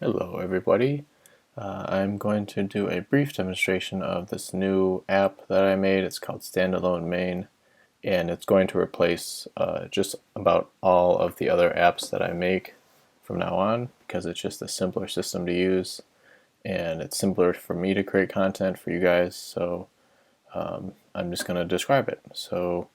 Hello everybody. I'm going to do a brief demonstration of this new app that I made. It's called StandaloneMAIN, and it's going to replace just about all of the other apps that I make from now on, because it's just a simpler system to use and it's simpler for me to create content for you guys. So I'm just going to describe it. So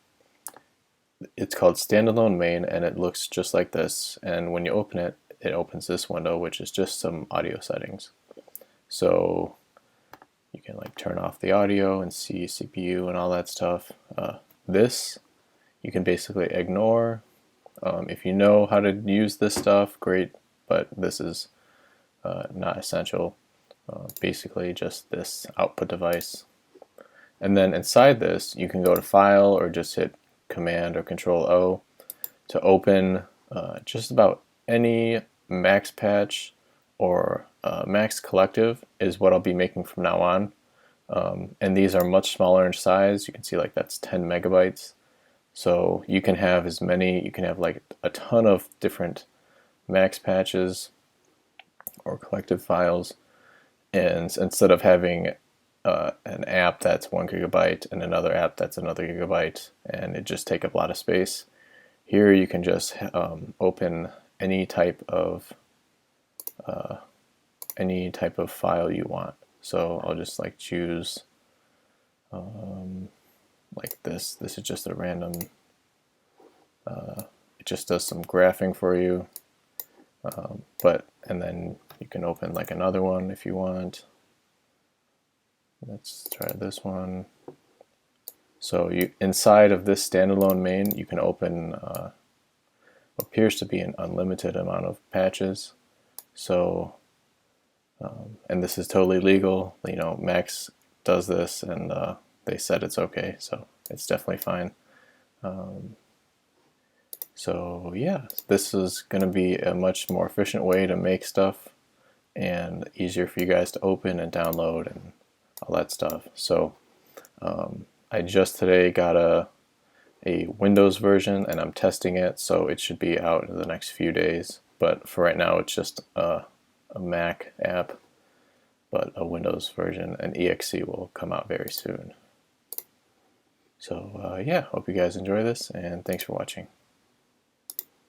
it's called StandaloneMAIN, and it looks just like this, and when you open it, it opens this window, which is just some audio settings. So you can like turn off the audio and see CPU and all that stuff. This you can basically ignore. If you know how to use this stuff, great, but this is not essential. Basically just this output device. And then inside this, you can go to File or just hit Command or Control O to open just about any Max patch or Max collective is what I'll be making from now on. And these are much smaller in size. You can see like that's 10 megabytes. So you can have as many, you can have like a ton of different Max patches or collective files. And instead of having an app that's 1 gigabyte and another app that's another gigabyte, and it just take up a lot of space, here you can just open any type of file you want. So I'll just like choose like this. This is just a random. It just does some graphing for you, and then you can open like another one if you want. Let's try this one. So you inside of this StandaloneMAIN, you can open what appears to be an unlimited amount of patches. So and this is totally legal. You know, Max does this, and they said it's okay, so it's definitely fine. So yeah, this is going to be a much more efficient way to make stuff and easier for you guys to open and download and all that stuff. So I just today got a Windows version, and I'm testing it, so it should be out in the next few days. But for right now, it's just a Mac app, but a Windows version, and exe will come out very soon. So yeah, hope you guys enjoy this, and thanks for watching.